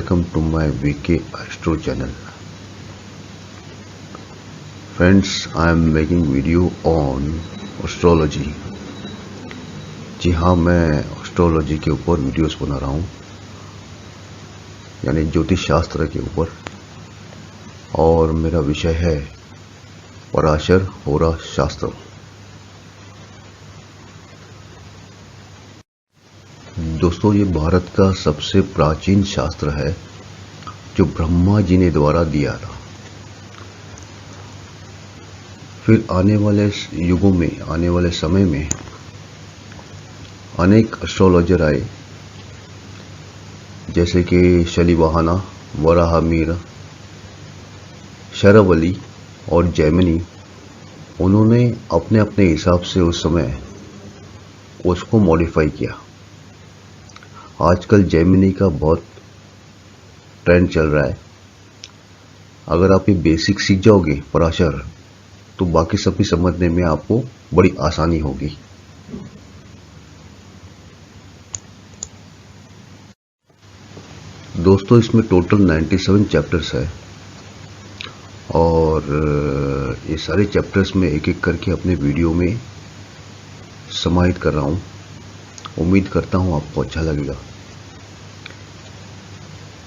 Welcome to my VK Astro channel. Friends, I am making video on astrology. जी हाँ, मैं astrology के ऊपर videos बना रहा हूँ, यानी ज्योतिष शास्त्र के ऊपर, और मेरा विषय है पराशर होरा शास्त्र। दोस्तों, ये भारत का सबसे प्राचीन शास्त्र है जो ब्रह्मा जी ने द्वारा दिया था। फिर आने वाले युगों में, आने वाले समय में अनेक एस्ट्रोलॉजर आए, जैसे कि शलिवाहना, वराहमिहिर, शरवली और जैमिनी। उन्होंने अपने अपने हिसाब से उस समय उसको मॉडिफाई किया। आजकल जैमिनी का बहुत ट्रेंड चल रहा है। अगर आप ये बेसिक सीख जाओगे पराशर, तो बाकी सब भी समझने में आपको बड़ी आसानी होगी। दोस्तों, इसमें टोटल 97 चैप्टर्स है और ये सारे चैप्टर्स में एक एक करके अपने वीडियो में समाहित कर रहा हूँ। उम्मीद करता हूँ आपको अच्छा लगेगा।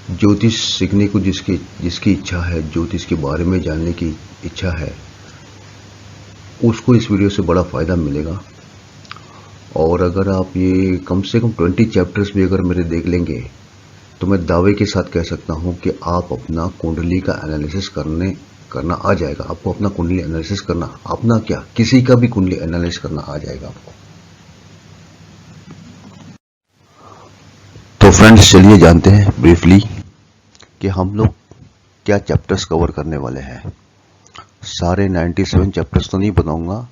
ज्योतिष सीखने को जिसकी इच्छा है, ज्योतिष के बारे में जानने की इच्छा है, उसको इस वीडियो से बड़ा फायदा मिलेगा। और अगर आप ये कम से कम 20 चैप्टर्स भी अगर मेरे देख लेंगे, तो मैं दावे के साथ कह सकता हूं कि आप अपना कुंडली का एनालिसिस करना आ जाएगा। आपको अपना कुंडली एनालिसिस करना, अपना क्या, किसी का भी कुंडली एनालिसिस करना आ जाएगा आपको। तो फ्रेंड्स, चलिए जानते हैं ब्रीफली कि हम लोग क्या चैप्टर्स कवर करने वाले हैं। सारे 97 चैप्टर्स तो नहीं बताऊंगा,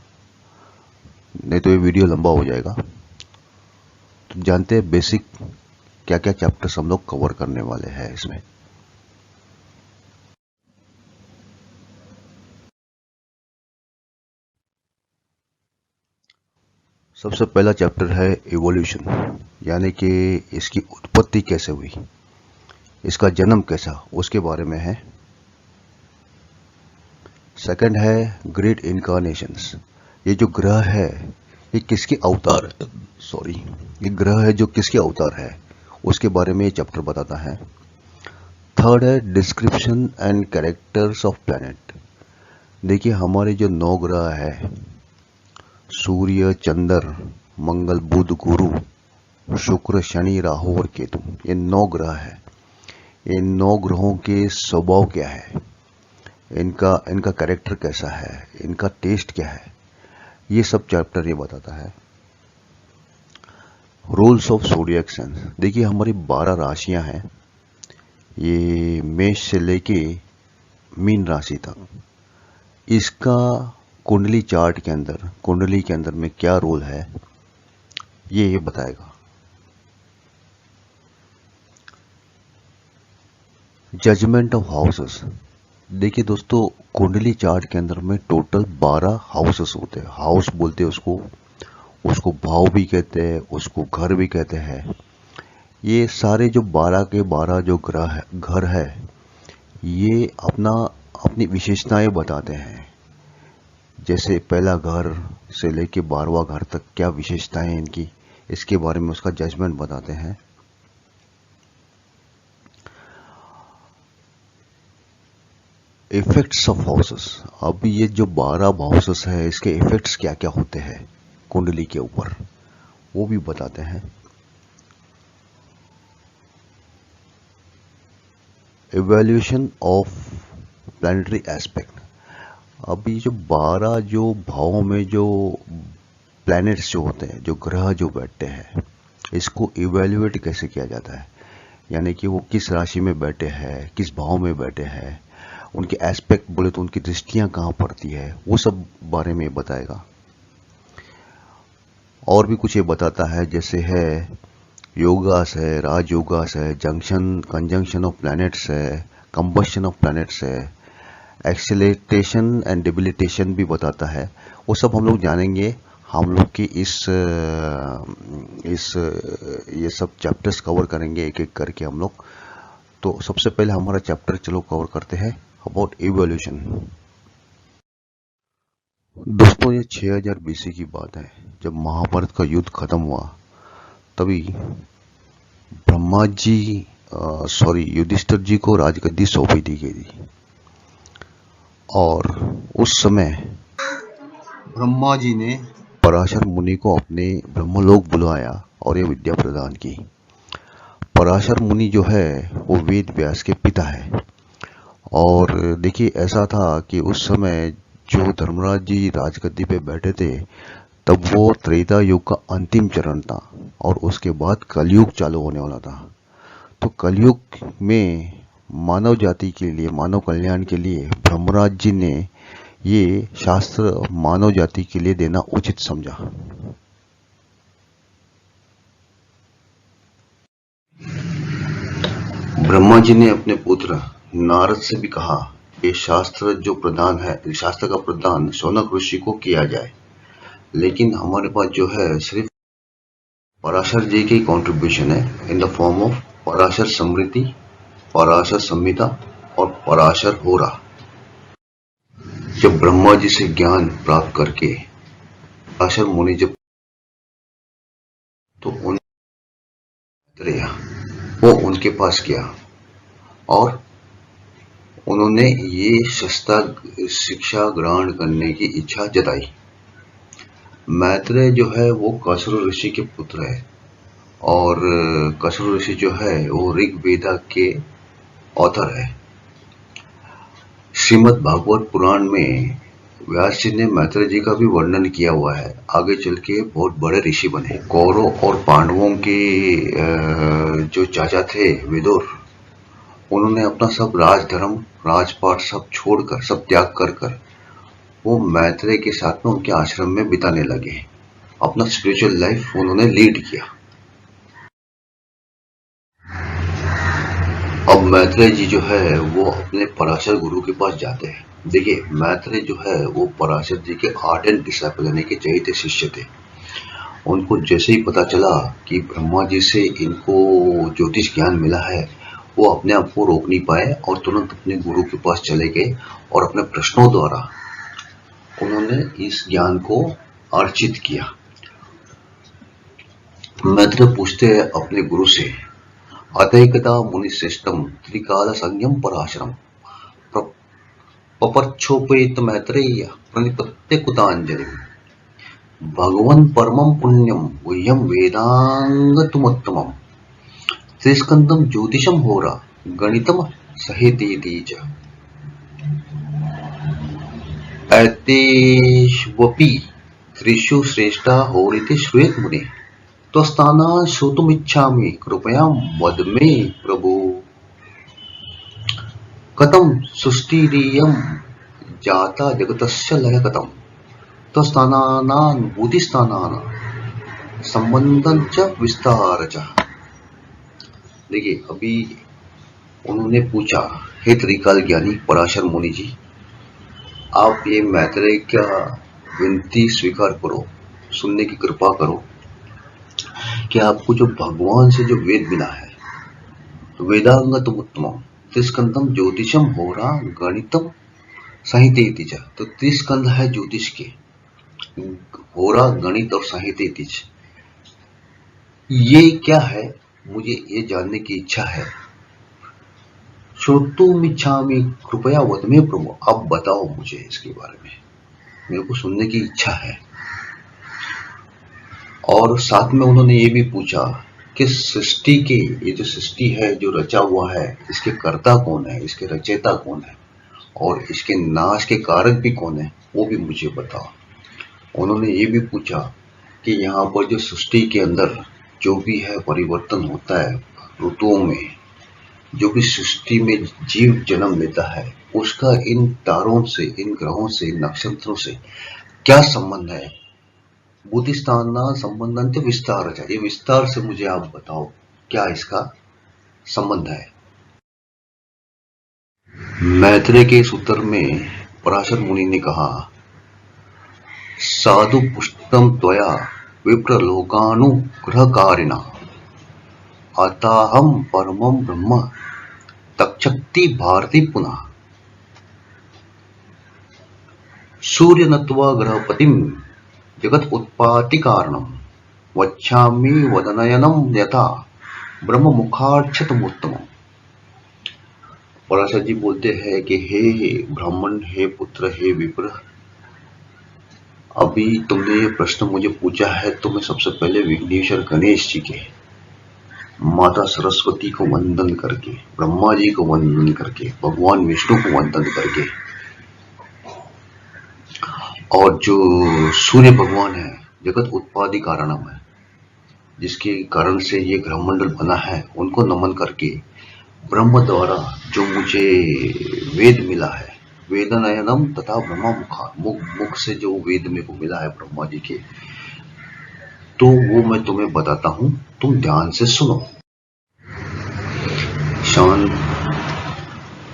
नहीं तो ये वीडियो लंबा हो जाएगा। तो जानते हैं बेसिक क्या क्या चैप्टर्स हम लोग कवर करने वाले हैं इसमें। सबसे पहला चैप्टर है इवोल्यूशन, यानी कि इसकी उत्पत्ति कैसे हुई, इसका जन्म कैसा, उसके बारे में है। सेकंड है ग्रेट इनकारनेशंस। ये जो ग्रह है, ये किसके अवतार, ये ग्रह है जो किसके अवतार है, उसके बारे में ये चैप्टर बताता है। थर्ड है description and characters of planet. देखिए, हमारे जो 9 ग्रह है, सूर्य, चंद्र, मंगल, बुध, गुरु, शुक्र, शनि, राहु और केतु, ये 9 ग्रह है। इन 9 ग्रहों के स्वभाव क्या है, इनका कैरेक्टर कैसा है, इनका टेस्ट क्या है, ये सब चैप्टर ये बताता है। Rules of zodiac sign. देखिए, हमारी 12 राशियां हैं, ये मेष से लेके मीन राशि तक। इसका कुंडली चार्ट के अंदर, कुंडली के अंदर में क्या रोल है, ये बताएगा। Judgement of houses. देखिए दोस्तों, कुंडली चार्ट के अंदर में टोटल 12 हाउसेस होते हैं। हाउस बोलते हैं उसको भाव भी कहते हैं, उसको घर भी कहते हैं। ये सारे जो 12 के 12 जो घर है, ये अपनी विशेषताएं बताते हैं। जैसे पहला घर से लेके 12वां घर तक क्या विशेषताएं इनकी, इसके बारे में उसका जजमेंट बताते हैं। Effects of houses. अब ये जो 12 हाउसेस है, इसके इफेक्ट्स क्या क्या होते हैं कुंडली के ऊपर, वो भी बताते हैं। Evaluation of planetary aspect. अब ये जो 12 जो भावों में जो प्लैनेट्स जो होते हैं, जो ग्रह जो बैठते हैं, इसको इवैल्यूएट कैसे किया जाता है, यानी कि वो किस राशि में बैठे हैं, किस भाव में बैठे हैं, उनके एस्पेक्ट बोले तो उनकी दृष्टियां कहाँ पड़ती है, वो सब बारे में बताएगा। और भी कुछ ये बताता है, जैसे है योगास है, राजयोगास है, कंजंक्शन ऑफ प्लैनेट्स है, कंबशन ऑफ प्लैनेट्स है, एक्सेलेरेशन एंड डिबिलिटेशन भी बताता है। वो सब हम लोग जानेंगे। हम लोग की ये सब चैप्टर्स कवर करेंगे एक एक करके हम लोग। तो सबसे पहले हमारा चैप्टर चलो कवर करते हैं अबाउट इवोल्यूशन। दोस्तों ये 6000 BC की बात है, जब महाभारत का युद्ध खत्म हुआ तभी ब्रह्मा जी युधिष्ठिर जी को राजगद्दी सौंपी दी गई थी और उस समय ब्रह्मा जी ने पराशर मुनि को अपने ब्रह्मलोक बुलाया और ये विद्या प्रदान की। पराशर मुनि जो है वो वेद व्यास के पिता है और देखिए ऐसा था कि उस समय जो धर्मराज जी राजगद्दी पे बैठे थे तब वो त्रेता युग का अंतिम चरण था और उसके बाद कलयुग चालू होने वाला था। तो कलयुग में मानव जाति के लिए, मानव कल्याण के लिए ब्रह्मराज जी ने ये शास्त्र मानव जाति के लिए देना उचित समझा। ब्रह्मा जी ने अपने पुत्र नारद से भी कहा ये शास्त्र जो प्रदान है, शास्त्र का प्रदान शौनक ऋषि को किया जाए, लेकिन हमारे पास जो है सिर्फ पराशर जी की कंट्रीब्यूशन है in the form of Parashar Smriti, Parashar Samhita और पराशर होरा। जब ब्रह्मा जी से ज्ञान प्राप्त करके पराशर मुनि जब तो वो उनके पास गया और उन्होंने ये शस्त्र शिक्षा ग्रहण करने की इच्छा जताई। मैत्रेय जो है वो कश्यप ऋषि के पुत्र है और कश्यप ऋषि जो है वो ऋग्वेद के ऑथर है। श्रीमद् भागवत पुराण में व्यास जी ने मैत्रेय जी का भी वर्णन किया हुआ है। आगे चल के बहुत बड़े ऋषि बने। कौरव और पांडवों के जो चाचा थे विदुर, उन्होंने अपना सब राजधर्म राजपाट सब छोड़कर, सब त्याग कर वो मैत्रेय के साथ में उनके आश्रम में बिताने लगे। अपना स्पिरिचुअल लाइफ उन्होंने लीड किया। अब मैत्रेय जी जो है वो अपने पराशर गुरु के पास जाते हैं। देखिए मैत्रेय जो है वो पराशर जी के आर्डेंट डिसाइपल यानी कि चहेते शिष्य थे। उनको जैसे ही पता चला कि ब्रह्मा जी से इनको ज्योतिष ज्ञान मिला है, वो अपने आप को रोक नहीं पाए और तुरंत अपने गुरु के पास चले गए और अपने प्रश्नों द्वारा उन्होंने इस ज्ञान को अर्जित किया। मैत्रेय पूछते हैं अपने गुरु से, अतैकदा मुनिश्रेष्ठम त्रिकाल संयम पराशरम पपर्छोपेत मैत्रेय प्रणिपत्य कुतांजलि भगवन् परमं पुण्यम गुह्यम वेदांगतुमोत्तमम् त्रिस्कंदम ज्योतिषम होरा गणितम सहेतीति च एतेष्वपि त्रिषु श्रेष्ठा होरिति श्रूयेत मुने त्वस्ताना श्रोतुमिच्छामि कृपया वद मे प्रभु कथं सृष्टिरियं जाता जगतस्य लय कथं त्वस्तानानुभूतिस्थानानां संबंधं च विस्तार च। देखिए अभी उन्होंने पूछा, हे त्रिकाल ज्ञानी पराशर मुनि जी, आप ये मैत्रेय का विनती स्वीकार करो, सुनने की कृपा करो कि आपको जो भगवान से जो वेद मिला है, वेदांगतम उत्तमम त्रिस्कंदम ज्योतिषम होरा गणितम साहित्येति च। तो त्रिस्कंद है ज्योतिष के, होरा गणित और साहित्येति च। ये क्या है मुझे ये जानने की इच्छा है। श्रोतुमिच्छामि कृपया वद मे प्रभु, आप बताओ मुझे इसके बारे में, मेरे को सुनने की इच्छा है। और साथ में उन्होंने ये भी पूछा कि सृष्टि के, ये जो सृष्टि है जो रचा हुआ है, इसके कर्ता कौन है, इसके रचयिता कौन है और इसके नाश के कारक भी कौन है, वो भी मुझे बताओ। उन्होंने ये भी पूछा कि यहाँ पर जो सृष्टि के अंदर जो भी है परिवर्तन होता है ऋतुओं में, जो भी सृष्टि में जीव जन्म लेता है, उसका इन तारों से, इन ग्रहों से, इन नक्षत्रों से क्या संबंध है। बुद्धिस्थाना संबंध विस्तार चाहिए, विस्तार से मुझे आप बताओ क्या इसका संबंध है। मैत्रेय के इस उत्तर में पराशर मुनि ने कहा, साधु पुष्टम त्वया विप्रलोकानुग्रहकारिणा अताहम परमं ब्रह्म तक्षक्ति भारती पुनः सूर्य नत्वा ग्रहपतिम जगत उत्पाति कारणम वच्छामि वदनयनम यथा ब्रह्म मुखाक्षतमोत्तम। पराशर जी बोलते हैं कि हे ब्राह्मण, हे पुत्र, हे विप्र, अभी तुमने ये प्रश्न मुझे पूछा है तो मैं सबसे पहले विघ्नेश्वर गणेश जी के, माता सरस्वती को वंदन करके, ब्रह्मा जी को वंदन करके, भगवान विष्णु को वंदन करके, और जो सूर्य भगवान है, जगत उत्पादि कारणम है, जिसके कारण से ये ग्रहमंडल बना है, उनको नमन करके ब्रह्म द्वारा जो मुझे वेद मिला है, वेदनयनम तथा ब्रह्मा मुख से जो वेद मेरे को मिला है ब्रह्मा जी के, तो वो मैं तुम्हें बताता हूं, तुम ध्यान से सुनो। शान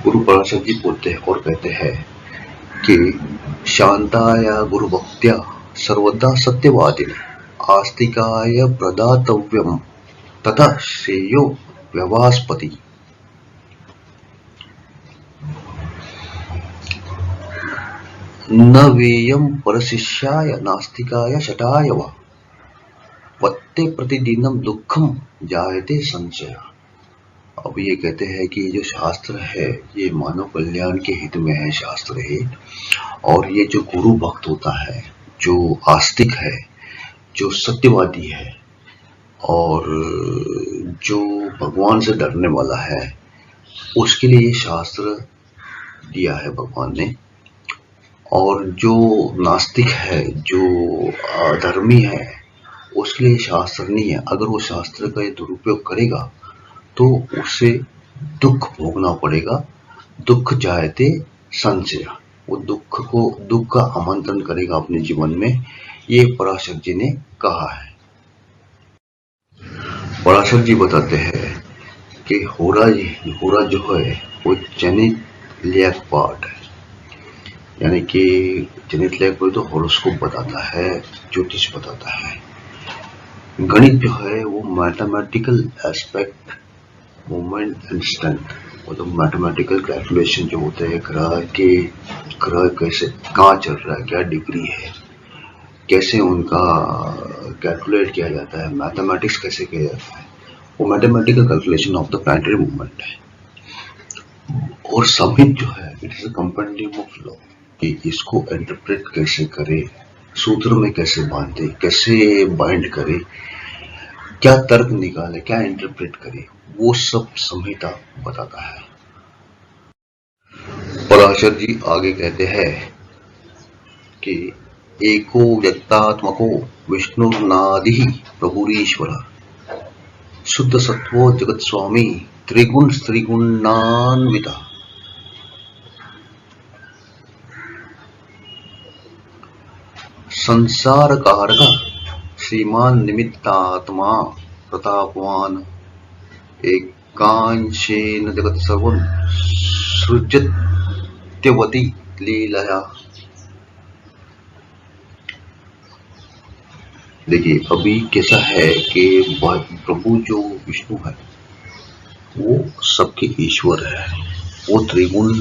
गुरु पराशर जी बोलते हैं और कहते हैं कि शांताया गुरु भक्त्या सर्वदा सत्यवादिने आस्तिकाय प्रदातव्यम तथा श्रेयो व्यवास्पति। न वेयम परशिष्याय नास्तिकाय शटाय वा वत्ते प्रतिदिनम दुखम जायते संशय। अब ये कहते हैं कि जो शास्त्र है ये मानव कल्याण के हित में है शास्त्र है, और ये जो गुरु भक्त होता है, जो आस्तिक है, जो सत्यवादी है और जो भगवान से डरने वाला है, उसके लिए ये शास्त्र दिया है भगवान ने। और जो नास्तिक है, जो अधर्मी है, उसके लिए शास्त्र नहीं है। अगर वो शास्त्र का दुरुपयोग करेगा तो उसे दुख भोगना पड़ेगा। दुख जायते संशय, वो दुख का आमंत्रण करेगा अपने जीवन में, ये पराशर जी ने कहा है। पराशर जी बताते हैं कि होरा जो है वो जनित लेख पार्ट है, यानी कि जनित लेख पर तो हॉरोस्कोप बताता है, ज्योतिष बताता है। गणित जो है वो mathematical aspect, movement and strength, मतलब मैथमेटिकल कैलकुलेशन जो होते हैं, ग्रह कैसे कहाँ चल रहा है, क्या डिग्री है, कैसे उनका कैलकुलेट किया जाता है, मैथमेटिक्स कैसे किया जाता है, वो mathematical calculation of the planetary movement है। और समित जो है it is a compendium of law, कि इसको इंटरप्रेट कैसे करे, सूत्र में कैसे बांधे, कैसे बाइंड करे, क्या तर्क निकाले, क्या इंटरप्रेट करे, वो सब संहिता बताता है। पराशर जी आगे कहते हैं कि एको व्यक्तात्मको विष्णुर्नादि प्रभुरीश्वर शुद्ध सत्वो जगत स्वामी त्रिगुणान्विता। संसार कारक श्रीमान निमित्तात्मा प्रतापवान एकांशेन जगत सर्वं सृजत्यवती लीलया। देखिए अभी कैसा है कि प्रभु जो विष्णु है वो सबके ईश्वर है, वो त्रिगुण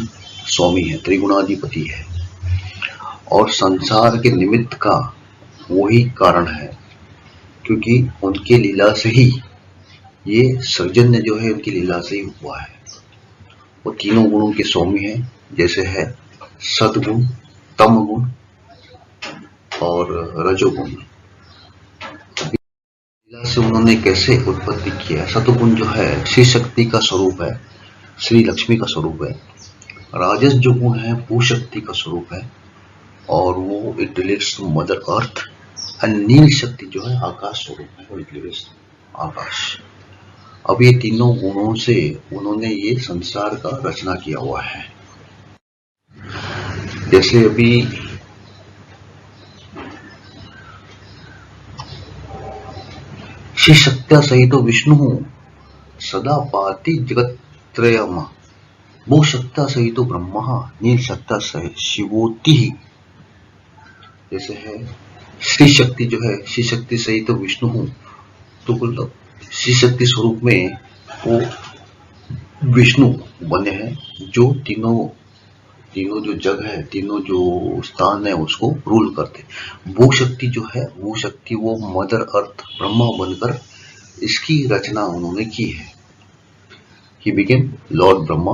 स्वामी है, त्रिगुणाधिपति है, और संसार के निमित्त का वही कारण है, क्योंकि उनके लीला से ही ये सृजन जो है उनकी लीला से ही हुआ है। वो तीनों गुणों के स्वामी है, जैसे है सद्गुण, तमगुण और रजोगुण। लीला से उन्होंने कैसे उत्पत्ति किया। सतगुण जो है श्री शक्ति का स्वरूप है, श्री लक्ष्मी का स्वरूप है। राजस जो गुण है भू शक्ति का स्वरूप है, और वो it relates to mother earth. And नील शक्ति जो है आकाश स्वरूप है, और इट रिलेट्स टू आकाश। अब ये तीनों गुणों से उन्होंने ये संसार का रचना किया हुआ है। जैसे अभी श्री शक्त्या सहित विष्णु सदा पाति जगत त्रयम, भू शक्त्या सहित ब्रह्मा, नील शक्त्या सहित शिवोति। जैसे है श्री शक्ति जो है, श्री शक्ति सहित विष्णु, तो श्री शक्ति स्वरूप में वो विष्णु बने हैं, जो तीनों तीनों जो जग है, तीनों जो स्थान है उसको रूल करते। वो शक्ति जो है, वो शक्ति वो मदर अर्थ ब्रह्मा बनकर इसकी रचना उन्होंने की है। He became Lord Brahma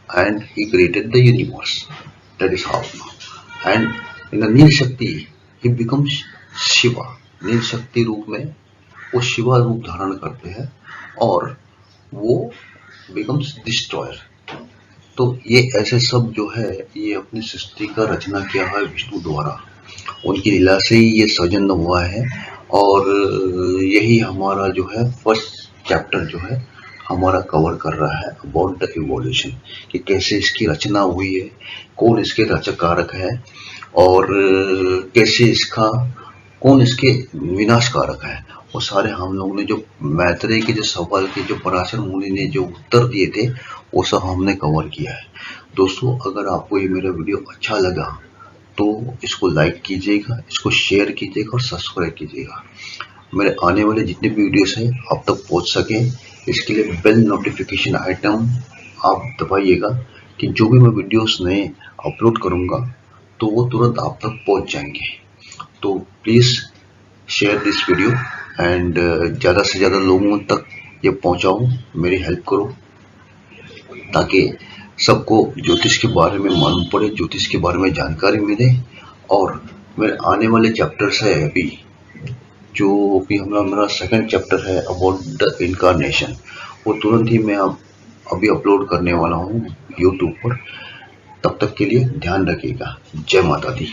and he created the universe. That is how. And in the Nil Shakti, he becomes Shiva. नील शक्ति रूप में वो शिवा रूप धारण करते हैं और वो becomes destroyer. तो ये ऐसे सब जो है, ये अपनी सृष्टि का रचना किया है विष्णु द्वारा। उनकी लीला से ही ये सृजन हुआ है और यही हमारा जो है फर्स्ट चैप्टर जो है हमारा कवर कर रहा है अबाउट द इवोल्यूशन, कि कैसे इसकी रचना हुई है, कौन इसके रचक कारक है और कैसे कौन इसके विनाश कारक है। वो सारे हम लोगों ने जो मैत्रेय के जो सवाल के जो पराशर मुनि ने जो उत्तर दिए थे वो सब हमने कवर किया है। दोस्तों, अगर आपको ये मेरा वीडियो अच्छा लगा तो इसको लाइक कीजिएगा, इसको शेयर कीजिएगा और सब्सक्राइब कीजिएगा। मेरे आने वाले जितने भी वीडियोस हैं आप तक पहुंच सके, इसके लिए बेल नोटिफिकेशन आइटम आप दबाइएगा कि जो भी मैं वीडियोस नए अपलोड करूंगा तो वो तुरंत आप तक पहुंच जाएंगे। तो please share this video and ज़्यादा से ज़्यादा लोगों तक ये पहुंचाओ, मेरी हेल्प करो ताकि सबको ज्योतिष के बारे में मालूम पड़े, ज्योतिष के बारे में जानकारी मिले। और मेरे आने वाले चैप्टर्स है अभी, जो भी मेरा सेकंड चैप्टर है अबाउट द इनकारनेशन, वो तुरंत ही मैं अभी अपलोड करने वाला हूँ यूट्यूब पर। तब तक के लिए ध्यान रखिएगा। जय माता दी।